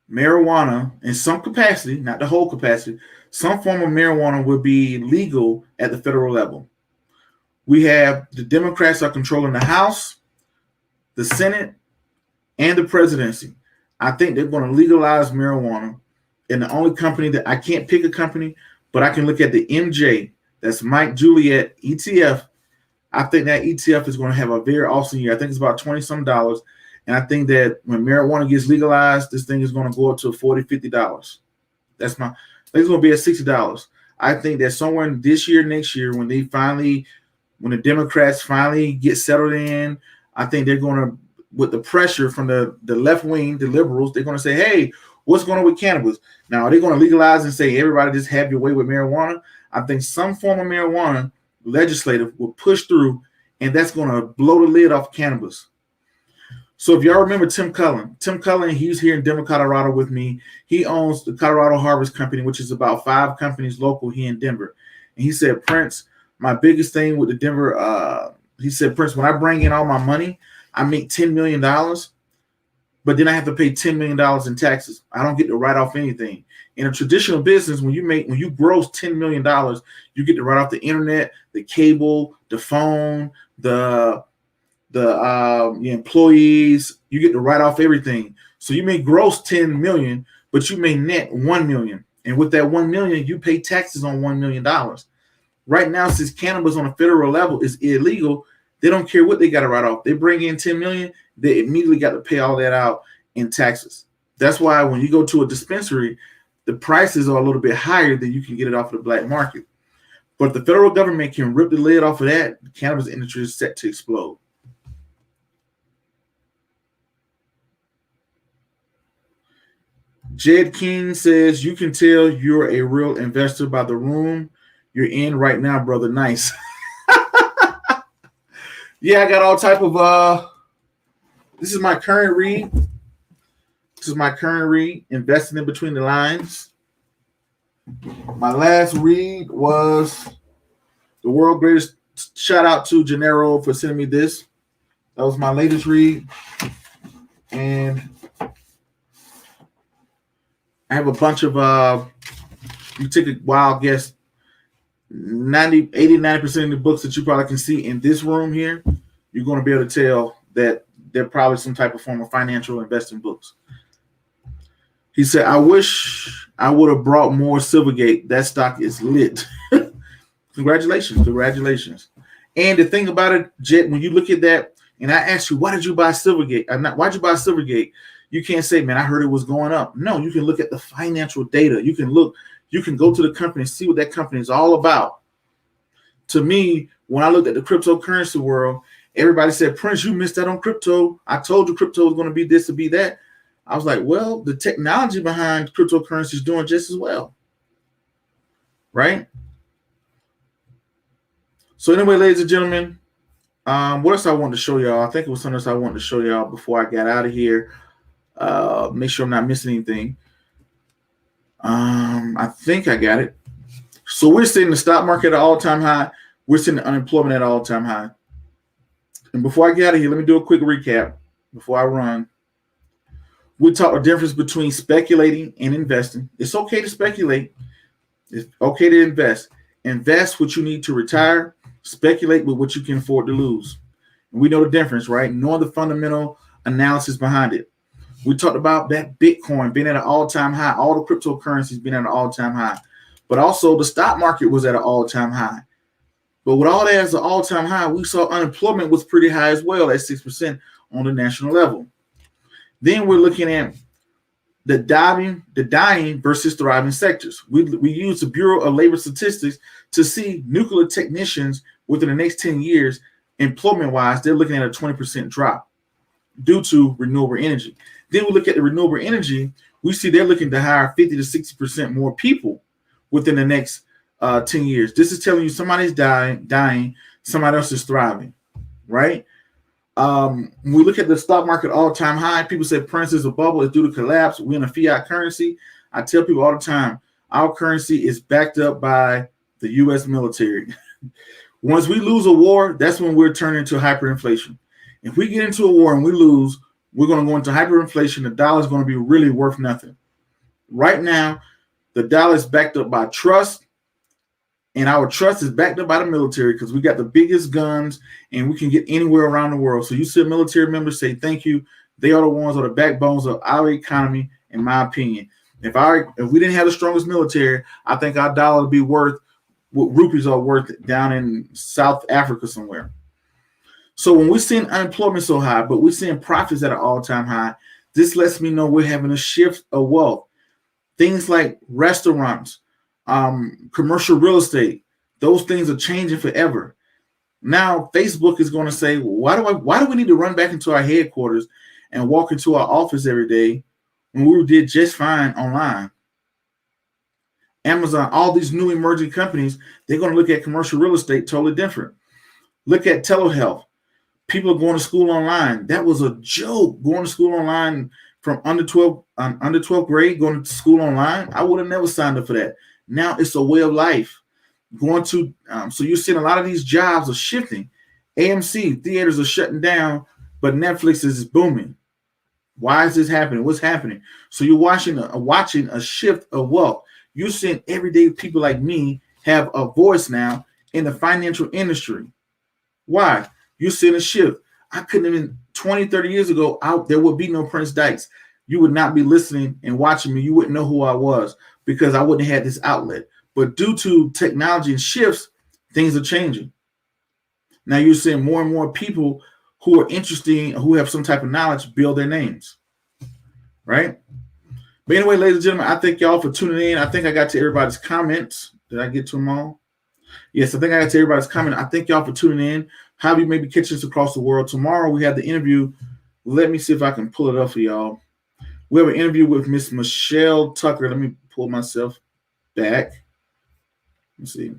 marijuana in some capacity, not the whole capacity, some form of marijuana will be legal at the federal level. We have the Democrats are controlling the House, the Senate, and the presidency. I think they're going to legalize marijuana. And the only company that I can't pick a company, but I can look at the MJ, that's Mike Juliet ETF. I think that ETF is going to have a very awesome year. I think it's about $20-some. And I think that when marijuana gets legalized, this thing is going to go up to $40, $50. I think it's going to be at $60. I think that somewhere in this year, next year, when the Democrats finally get settled in, I think they're going to, with the pressure from the left wing, the liberals, they're going to say, hey, what's going on with cannabis? Now, are they going to legalize and say, everybody just have your way with marijuana? I think some form of marijuana legislative will push through, and that's going to blow the lid off cannabis. So if y'all remember Tim Cullen, he's here in Denver, Colorado with me. He owns the Colorado Harvest Company, which is about 5 companies local here in Denver. And he said, Prince, my biggest thing with the Denver, he said, Prince, when I bring in all my money, I make $10 million, but then I have to pay $10 million in taxes. I don't get to write off anything. In a traditional business, when you gross $10 million, you get to write off the internet, the cable, the phone, the employees. You get to write off everything. So you may gross 10 million, but you may net 1 million. And with that 1 million, you pay taxes on $1 million. Right now, since cannabis on a federal level is illegal, they don't care what they got to write off. They bring in 10 million, they immediately got to pay all that out in taxes. That's why when you go to a dispensary, the prices are a little bit higher than you can get it off of the black market. But if the federal government can rip the lid off of that, the cannabis industry is set to explode. Jed King says, you can tell you're a real investor by the room you're in right now, brother. Nice. Yeah, I got all type of this is my current read. Investing in Between the Lines. My last read was The World Greatest. Shout out to Gennaro for sending me this. That was my latest read. And I have a bunch of you take a wild guess. 80-90% of the books that you probably can see in this room here, you're going to be able to tell that they're probably some type of form of financial investing books. He said, I wish I would have brought more Silvergate. That stock is lit. Congratulations. And the thing about it, Jet, when you look at that, and I ask you, why did you buy Silvergate? Why'd you buy Silvergate? You can't say, man, I heard it was going up. No, you can look at the financial data. You can go to the company and see what that company is all about. to me, when I looked at the cryptocurrency world, everybody said, Prince, you missed that on crypto. I told you crypto was going to be this to be that. I was like, well, the technology behind cryptocurrency is doing just as well. Right? So anyway, ladies and gentlemen, what else I wanted to show y'all? I think it was something else I wanted to show y'all before I got out of here. Make sure I'm not missing anything. I think I got it. So we're seeing the stock market at an all-time high. We're seeing the unemployment at an all-time high. And before I get out of here, let me do a quick recap before I run. We talked the difference between speculating and investing. It's okay to speculate. It's okay to invest. Invest what you need to retire. Speculate with what you can afford to lose. And we know the difference, right? Knowing the fundamental analysis behind it. We talked about that Bitcoin being at an all-time high, all the cryptocurrencies being at an all-time high. But also the stock market was at an all-time high. But with all that as an all-time high, we saw unemployment was pretty high as well at 6% on the national level. Then we're looking at the dying versus thriving sectors. We use the Bureau of Labor Statistics to see nuclear technicians within the next 10 years, employment-wise, they're looking at a 20% drop due to renewable energy. Then we look at the renewable energy, we see they're looking to hire 50 to 60% more people within the next 10 years. This is telling you somebody's dying, somebody else is thriving, right? When we look at the stock market all-time high, people say Prince is a bubble, it's due to collapse. We're in a fiat currency. I tell people all the time, our currency is backed up by the U.S. military. Once we lose a war, that's when we're turning into hyperinflation. If we get into a war and we lose, we're going to go into hyperinflation. The dollar is going to be really worth nothing. Right now, the dollar is backed up by trust, and our trust is backed up by the military because we got the biggest guns and we can get anywhere around the world. So you see a military member say thank you. They are the ones that are the backbones of our economy, in my opinion. If we didn't have the strongest military, I think our dollar would be worth what rupees are worth down in South Africa somewhere. So when we're seeing unemployment so high, but we're seeing profits at an all-time high, this lets me know we're having a shift of wealth. Things like restaurants, commercial real estate, those things are changing forever. Now Facebook is going to say, well, why do we need to run back into our headquarters and walk into our office every day when we did just fine online? Amazon, all these new emerging companies, they're going to look at commercial real estate totally different. Look at telehealth. People are going to school online. That was a joke, going to school online from under 12th grade, going to school online. I would have never signed up for that. Now it's a way of life. So you're seeing a lot of these jobs are shifting. AMC theaters are shutting down, but Netflix is booming. Why is this happening? What's happening? So you're watching a shift of wealth. You're seeing everyday people like me have a voice now in the financial industry. Why? You're seeing a shift. I couldn't even 20, 30 years ago, there would be no Prince Dykes. You would not be listening and watching me. You wouldn't know who I was because I wouldn't have had this outlet. But due to technology and shifts, things are changing. Now you're seeing more and more people who are interesting, who have some type of knowledge, build their names, right? But anyway, ladies and gentlemen, I thank y'all for tuning in. I think I got to everybody's comments. Did I get to them all? Yes, I think I got to everybody's comment. I thank y'all for tuning in. How you maybe catch us across the world. Tomorrow we have the interview. Let me see if I can pull it up for y'all. We have an interview with Miss Michelle Tucker. Let me pull myself back. Let's see.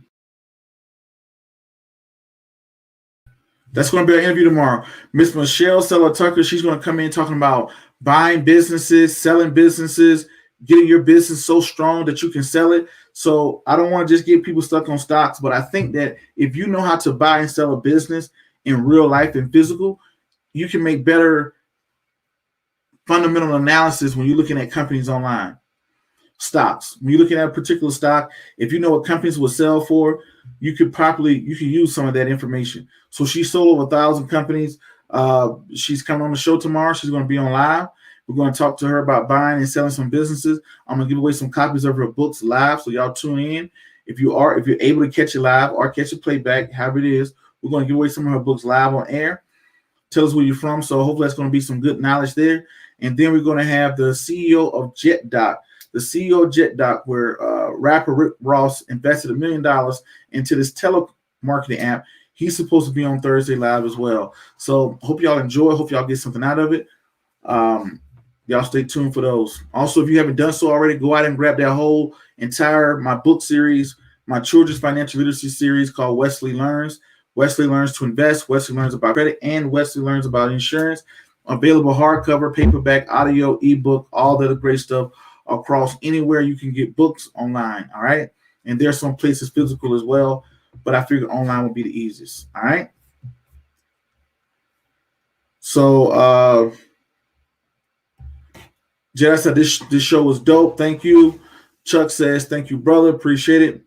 That's going to be our interview tomorrow. Miss Michelle Seller Tucker, she's going to come in talking about buying businesses, selling businesses, getting your business so strong that you can sell it. So I don't want to just get people stuck on stocks, but I think that if you know how to buy and sell a business in real life and physical, you can make better fundamental analysis when you're looking at companies online. Stocks. When you're looking at a particular stock, if you know what companies will sell for, you can use some of that information. So she sold over 1,000 companies. She's coming on the show tomorrow. She's going to be on live. We're going to talk to her about buying and selling some businesses. I'm going to give away some copies of her books live, so y'all tune in. If you're able to catch it live or catch it playback, however it is, we're going to give away some of her books live on air. Tell us where you're from. So hopefully that's going to be some good knowledge there. And then we're going to have the CEO of JetDoc. The CEO of JetDoc, where rapper Rick Ross invested $1 million into this marketing app. He's supposed to be on Thursday live as well. So hope y'all enjoy. Hope y'all get something out of it. Y'all stay tuned for those. Also, if you haven't done so already, go out and grab that whole entire my book series, my children's financial literacy series called Wesley Learns. Wesley learns to invest, Wesley learns about credit, and Wesley learns about insurance. Available hardcover, paperback, audio, ebook, all the great stuff across anywhere you can get books online. All right. And there's some places physical as well, but I figured online would be the easiest. All right. So, Jedi said this show was dope. Thank you. Chuck says, thank you, brother. Appreciate it.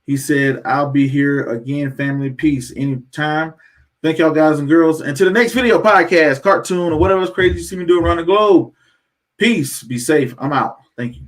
He said, I'll be here again, family. Peace anytime. Thank y'all, guys and girls. And to the next video, podcast, cartoon, or whatever else crazy you see me do around the globe. Peace. Be safe. I'm out. Thank you.